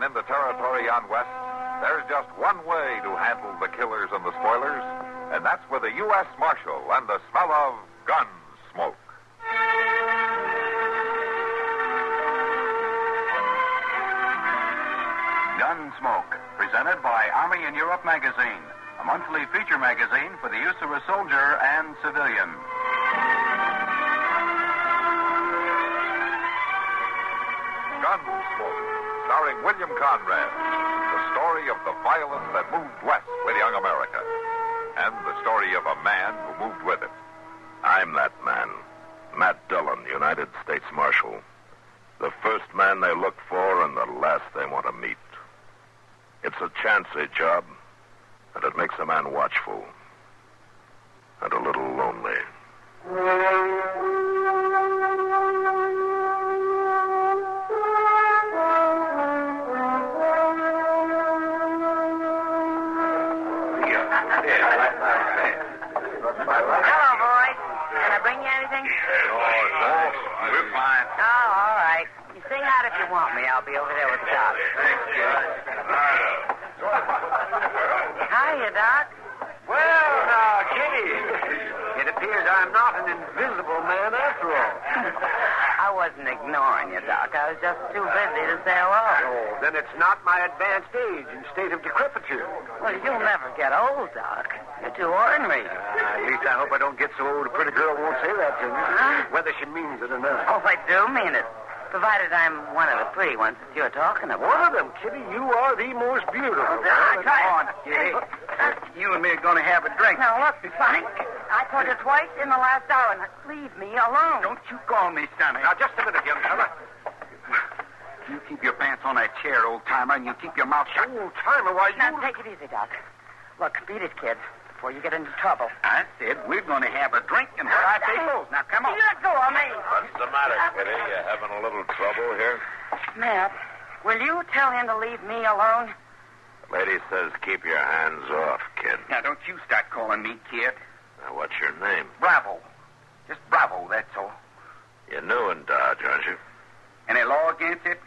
And in the territory on West, there's just one way to handle the killers and the spoilers, and that's with a U.S. Marshal and the smell of Gunsmoke. Gunsmoke, presented by Army in Europe magazine, a monthly feature magazine for the use of a soldier and civilian. Gunsmoke, starring William Conrad, the story of the violence that moved west with young America, and the story of a man who moved with it. I'm that man, Matt Dillon, United States Marshal. The first man they look for and the last they want to meet. It's a chancy job, and it makes a man watchful and a little lonely. Hello, boys. Can I bring you anything? We're fine. Oh, all right. You sing out if you want me. I'll be over there with the doc. Thanks, kid. Hiya, Doc. Well, now, Kitty, it appears I'm not an invisible man after all. I wasn't ignoring you, Doc. I was just too busy to say hello. Oh, then it's not my advanced age and state of decrepitude. Well, you'll never get old, Doc. You're too ordinary. At least I hope I don't get so old a pretty girl won't say that to me, whether she means it or not. Oh, I do mean it. Provided I'm one of the pretty ones that you're talking about. One of them, Kitty. You are the most beautiful. Doc, Come on, Kitty. You and me are going to have a drink. Now, look, Frank. I told you twice in the last hour. Now, leave me alone. Don't you call me Sonny. Now, just a minute, young fella. You keep your pants on that chair, old-timer, and you keep your mouth shut. Oh, timer, why you... Now, take it easy, Doc. Look, beat it, kid, before you get into trouble. I said we're going to have a drink, and what I say goes. Now, come on. You let go of me. What's the matter, Kitty? You having a little trouble here? Matt, will you tell him to leave me alone? The lady says keep your hands off, kid. Now, don't you start calling me kid. Now, what's your name? Bravo. Just Bravo, that's all. You're new in Dodge, aren't you? Any law against it?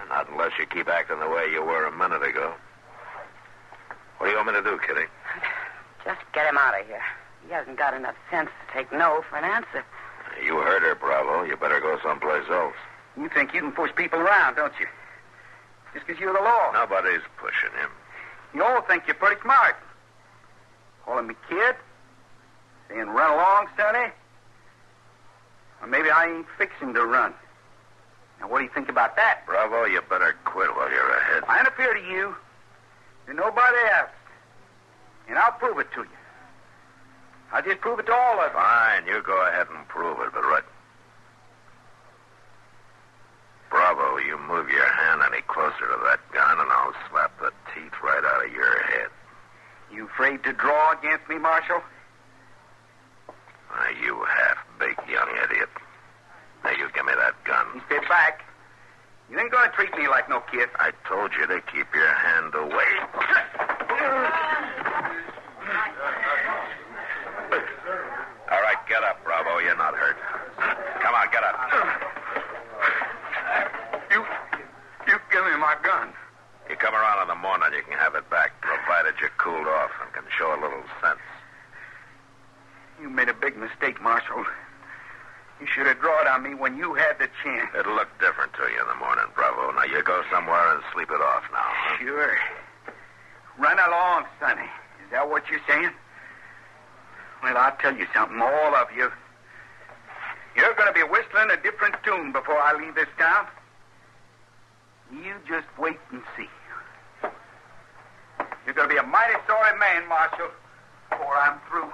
Not unless you keep acting the way you were a minute ago. What do you want me to do, Kitty? Just get him out of here. He hasn't got enough sense to take no for an answer. You heard her, Bravo. You better go someplace else. You think you can push people around, don't you? Just because you're the law. Nobody's pushing him. You all think you're pretty smart. Calling me kid? Saying run along, Sonny? Or maybe I ain't fixing to run. Now, what do you think about that? Bravo, you better quit while you're ahead. I interfere to you and nobody else. And I'll prove it to you. I'll just prove it to all of you. Fine, you go ahead and prove it, but right... Bravo, you move your hand any closer to that gun, and I'll slap the teeth right out of your head. You afraid to draw against me, Marshal? You half-baked young idiot. Now, you give me that gun. You stay back. You ain't going to treat me like no kid. I told you to keep your hand away. All right, get up, Bravo. You're not hurt. Come on, get up. You give me my gun. You come around in the morning, you can have it back, provided you're cooled off and can show a little sense. You made a big mistake, Marshal. You should have drawn on me when you had the chance. It'll look different to you in the morning, Bravo. Now, you go somewhere and sleep it off now. Huh? Sure. Run along, Sonny. Is that what you're saying? Well, I'll tell you something, all of you. You're going to be whistling a different tune before I leave this town. You just wait and see. You're going to be a mighty sorry man, Marshal, before I'm through.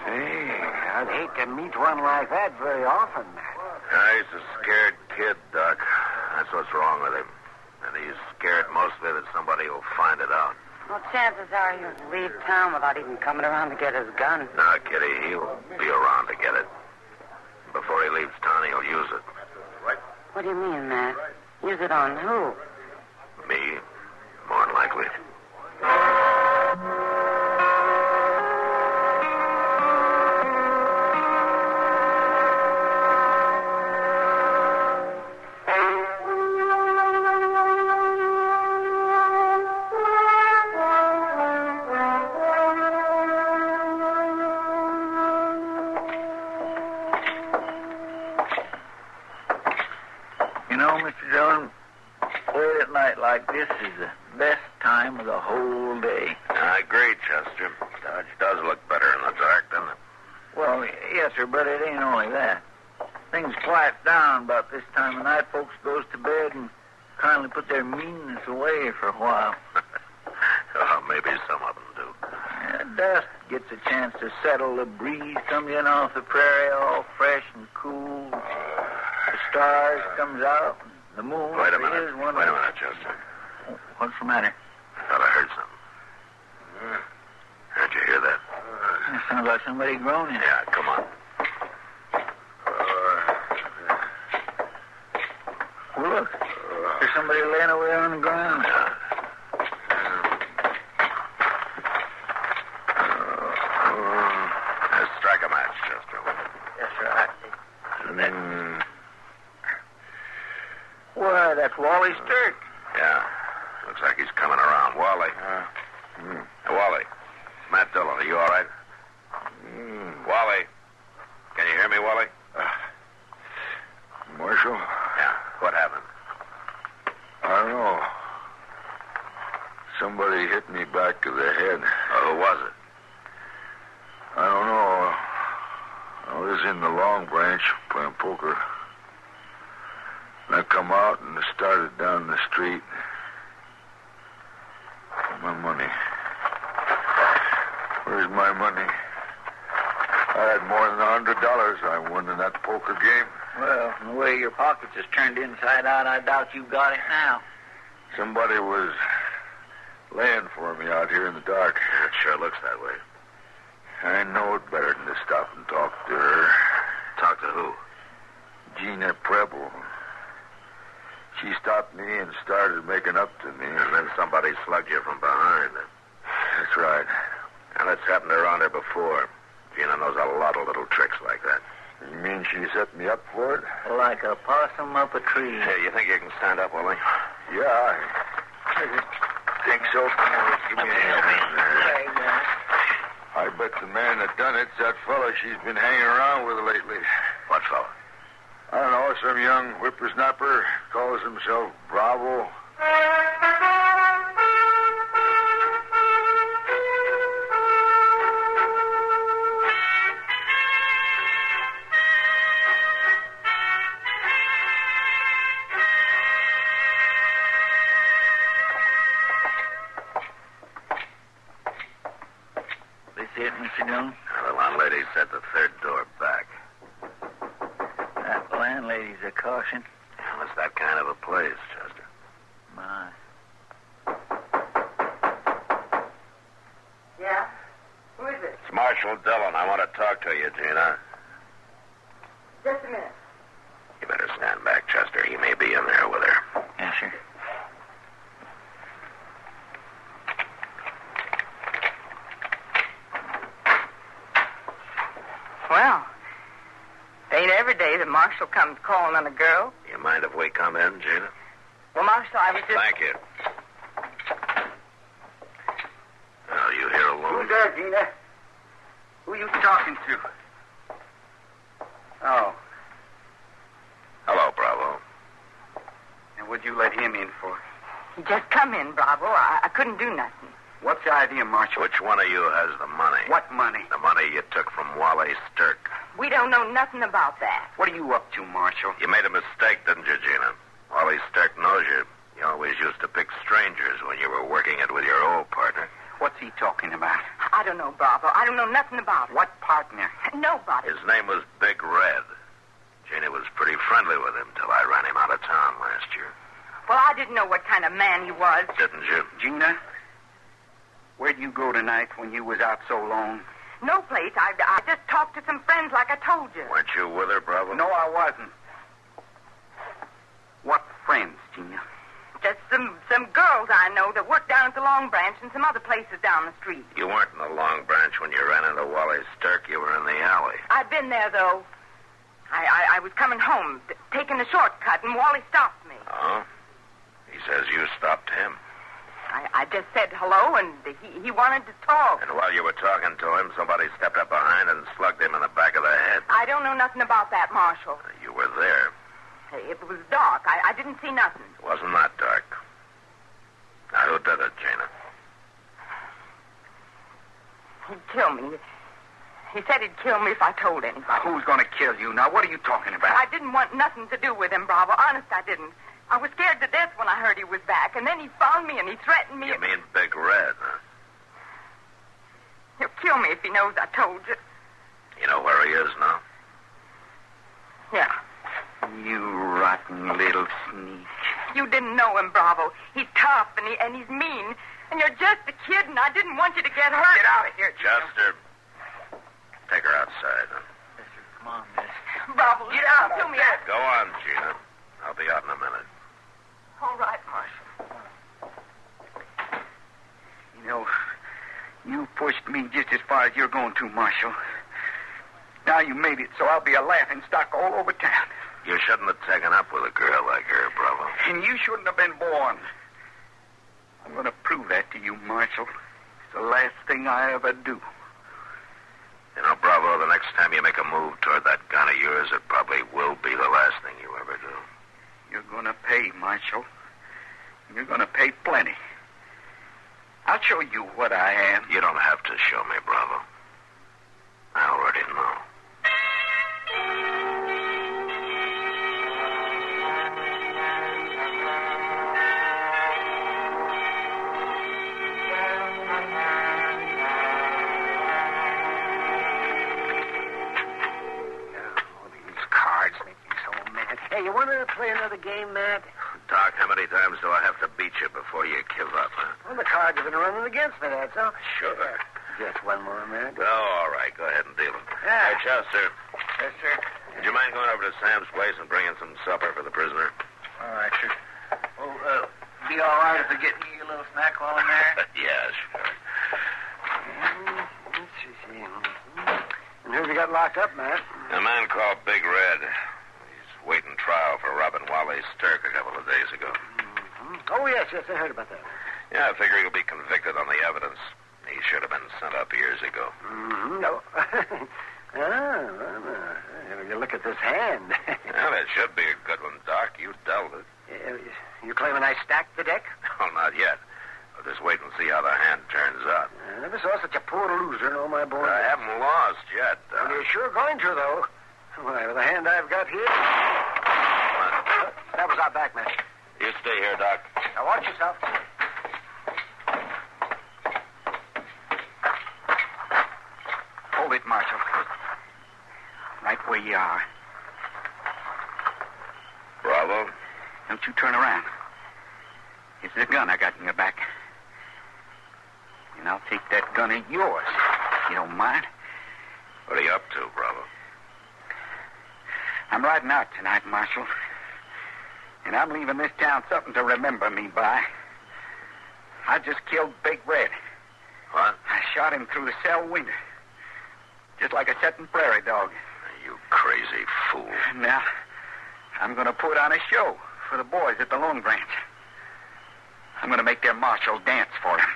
Say, I'd hate to meet one like that very often, Matt. Yeah, he's a scared kid, Doc. That's what's wrong with him. And he's scared mostly that somebody will find it out. Well, chances are he'll leave town without even coming around to get his gun. No, Kitty, he'll be around to get it. Before he leaves town, he'll use it. What do you mean, Matt? Use it on who? Me, more than likely. night like this is the best time of the whole day. I agree, Chester. Dodge does look better in the dark, doesn't it? Well, yes, sir, but it ain't only that. Things quiet down about this time of night. Folks goes to bed and kindly put their meanness away for a while. Oh, maybe some of them do. Dust gets a chance to settle. The breeze comes in off the prairie all fresh and cool. The stars comes out. The moon Wait a minute. is one. Wait a minute, Chester. What's the matter? I thought I heard something. How'd you hear that? It sounds like somebody groaning. Yeah, come on. Well, look. There's somebody laying over there on the ground. Strike a match, Chester. Yes, sir. Why, that's Wally Stirk. Yeah. Looks like he's coming around. Wally. Hey, Wally. Matt Dillon, are you all right? Wally. Can you hear me, Wally? Marshal? Yeah. What happened? I don't know. Somebody hit me back of the head. Who was it? I don't know. I was in the Long Branch playing poker. And I come out and started down the street. My money. Where's my money? I had more than $100 I won in that poker game. Well, from the way your pockets is turned inside out, I doubt you've got it now. Somebody was laying for me out here in the dark. It sure looks that way. I know it better than to stop and talk to her. Talk to who? Jeanette Preble. She stopped me and started making up to me. And then somebody slugged you from behind. That's right. And it's happened around here before. Gina knows a lot of little tricks like that. You mean she set me up for it? Like a possum up a tree. Hey, you think you can stand up, Willie? Yeah, I think so. Give me a hand. I bet the man that done it's that fella she's been hanging around with lately. What fella? I don't know, some young whippersnapper calls himself Bravo. This it, Mr. Dillon? The landlady said the third door back. That landlady's a caution. Well, it's that kind of a place, Chester. My. Yeah? Who is it? It's Marshal Dillon. I want to talk to you, Gina. Just a minute. You better stand back, Chester. He may be in there with her. Yes, sir. Well, it ain't every day the marshal comes calling on a girl. You mind if we come in, Gina? Well, Marshal, I was just... Thank you. Oh, you here alone? Who's there, Gina? Who you talking to? Oh, Hello, Bravo. and what'd you let him in for? He just come in, Bravo. I couldn't do nothing. What's the idea, Marshal? Which one of you has the money? What money? The money you took from Wally Stirk. We don't know nothing about that. What are you up to, Marshal? You made a mistake, didn't you, Gina? Wally Stirk knows you. You always used to pick strangers when you were working it with your old partner. What's he talking about? I don't know, Bravo. I don't know nothing about it. What partner? Nobody. His name was Big Red. Gina was pretty friendly with him till I ran him out of town last year. Well, I didn't know what kind of man he was. Didn't you? Gina? Where'd you go tonight when you was out so long? No place. I just talked to some friends like I told you. Weren't you with her, Bravo? No, I wasn't. What friends, Gina? Just some girls I know that work down at the Long Branch and some other places down the street. You weren't in the Long Branch when you ran into Wally Stirk. You were in the alley. I've been there, though. I was coming home, taking a shortcut, and Wally stopped me. Oh? He says you stopped him. I just said hello, and he wanted to talk. And while you were talking to him, somebody stepped up behind and slugged him in the back of the head. I don't know nothing about that, Marshal. You were there. It was dark. I didn't see nothing. It wasn't that dark. kill me. He said he'd kill me if I told anyone. Now, who's going to kill you? Now, what are you talking about? I didn't want nothing to do with him, Bravo. Honest, I didn't. I was scared to death when I heard he was back, and then he found me and he threatened me. You mean Big Red, huh? He'll kill me if he knows I told you. You know where he is now? Yeah. You rotten little sneak. You didn't know him, Bravo. He's tough and he's mean. And you're just a kid, and I didn't want you to get hurt. Get out of here, Chester. Take her outside, huh? Come on, miss. Bravo, Get out to me. Go on, Gina. I'll be out in a minute. All right, Marshal. You know, you pushed me just as far as you're going to, Marshal. Now you made it so I'll be a laughing stock all over town. You shouldn't have taken up with a girl like her, Bravo. And you shouldn't have been born. I'm going to prove that to you, Marshal. It's the last thing I ever do. You know, Bravo, the next time you make a move toward that gun of yours, it probably will be the last thing you ever do. You're going to pay, Marshal. You're going to pay plenty. I'll show you what I am. You don't have to show me, Bravo. I already know. Hey, you want to play another game, Matt? Doc, how many times do I have to beat you before you give up, huh? Well, the cards have been running against me, that's all. Sure. Just one more, Matt. Oh, all right. Go ahead and deal him. Yeah. Hey, Chester. Yes, sir. Would you mind going over to Sam's place and bringing some supper for the prisoner? All right, sure. Oh, be all right if they get me a little snack while I'm there? Yeah, sure. Let's see. And who have you got locked up, Matt? A man called Big Red. He's waiting trial for robbing Wally's Turk a couple of days ago. Mm-hmm. Oh, yes, I heard about that. Yeah, I figure he'll be convicted on the evidence. He should have been sent up years ago. Mm-hmm. No. You look at this hand. Well, it should be a good one, Doc. You dealt it. You claiming I stacked the deck? Oh, not yet. I'll just wait and see how the hand turns out. I never saw such a poor loser in all my born I days. haven't lost yet. Well, you're sure going to, though. Why, with the hand I've got here... That was our back, man. You stay here, Doc. Now, watch yourself. Hold it, Marshal. Right where you are. Bravo. Don't you turn around. It's the gun I got in your back. And I'll take that gun of yours, if you don't mind. What are you up to, Bravo? I'm riding out tonight, Marshal. And I'm leaving this town something to remember me by. I just killed Big Red. What? I shot him through the cell window. Just like a setting prairie dog. You crazy fool. Now, I'm going to put on a show for the boys at the Long Branch. I'm going to make their marshal dance for him.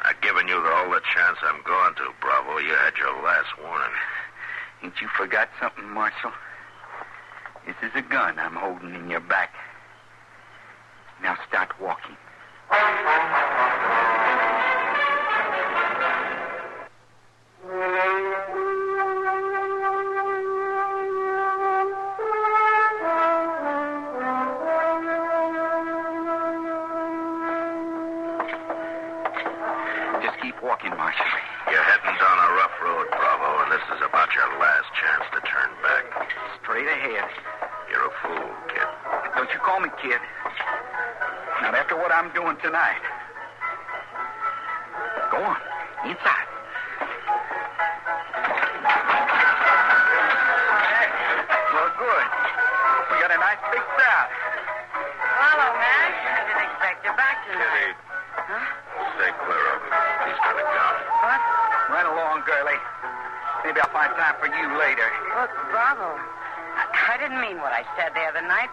I've given you all the chance I'm going to, Bravo. You had your last warning. Ain't you forgot something, Marshal? This is a gun I'm holding in your back. Now start walking. Just keep walking, Marshal. You're heading down a rough road, Bravo, and this is about your last chance to turn back. Straight ahead. You're a fool, kid. Don't you call me kid. Not after what I'm doing tonight. Go on. Inside. Well, good. We got a nice big crowd. Hello, man. I didn't expect you back tonight. Kitty, stay clear of him. He's got a gun. What? Run along, girlie. Maybe I'll find time for you later. Look, Bravo. I didn't mean what I said the other night.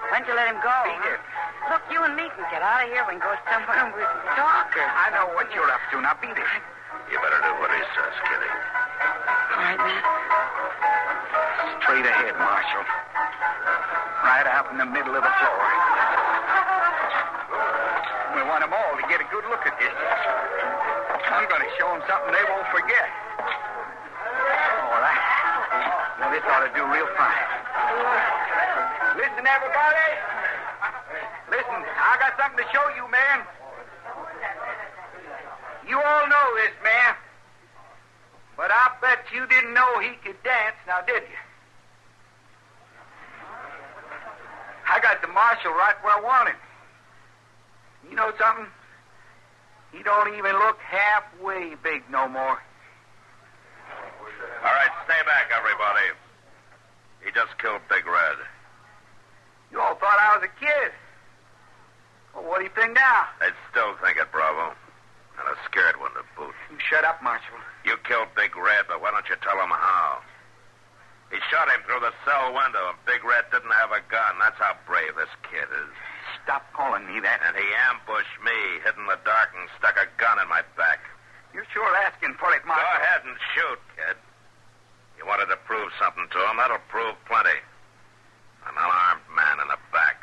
Why don't you let him go? Beat it. Look, you and me can get out of here. We can go somewhere and we can talk. I know what you're up to. Now beat it. You better do what he says, Kitty. All right, man. Straight ahead, Marshal. Right out in the middle of the floor. We want them all to get a good look at this. I'm going to show them something they won't forget. All right. Now, this ought to do real fine. Listen, everybody. Listen, I got something to show you, man. You all know this man. But I bet you didn't know he could dance, now did you? I got the marshal right where I want him. You know something? He don't even look halfway big no more. All right, stay back, everybody. He just killed Big Red. You all thought I was a kid. Well, what do you think now? They'd still think it, Bravo. And a scared one to boot. You shut up, Marshal. You killed Big Red, but why don't you tell him how? He shot him through the cell window, and Big Red didn't have a gun. That's how brave this kid is. Stop calling me that. And he ambushed me, hid in the dark, and stuck a gun in my back. You're sure asking for it, Marshal. Go ahead and shoot, kid. You wanted to prove something to him. That'll prove plenty. An unarmed man in the back.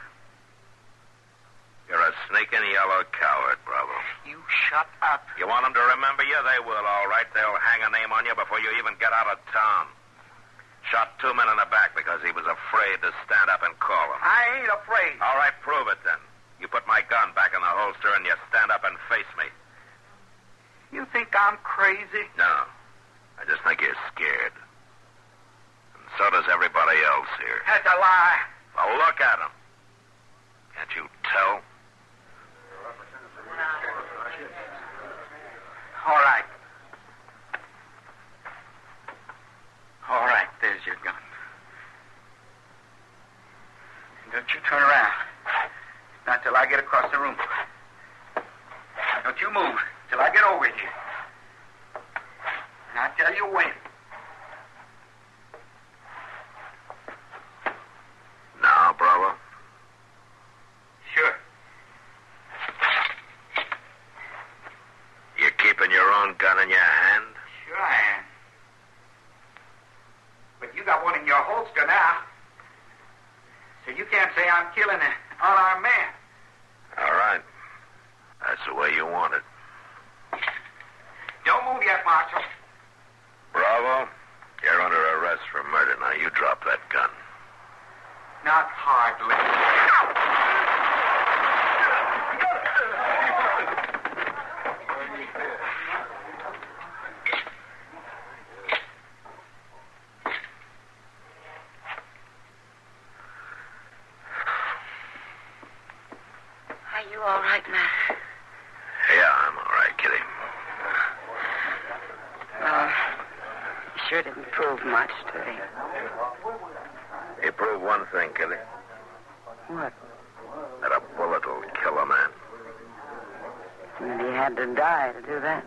You're a sneaking yellow coward, Bravo. You shut up. You want them to remember you? They will, all right. They'll hang a name on you before you even get out of town. Shot 2 men in the back because he was afraid to stand up and call them. I ain't afraid. All right, prove it then. You put my gun back in the holster and you stand up and face me. You think I'm crazy? No. I just think you're scared. And so does everybody else here. That's a lie. Well, look at him. Can't you tell? All right. All right, there's your gun. Don't you turn around. Not till I get across the room. Don't you move till I get over here. And I'll tell you when. Now, Bravo? Sure. You keeping your own gun in your hand? Sure I am. But you got one in your holster now. So you can't say I'm killing an unarmed man. All right. That's the way you want it. Don't move yet, Marshal. Bravo, you're under arrest for murder. Now you drop that gun. Not hardly. Are you all right, Matt? Yeah, I'm all right, Kitty. Well, you sure didn't prove much today. You prove one thing, Kitty. What? That a bullet will kill a man. And he had to die to do that.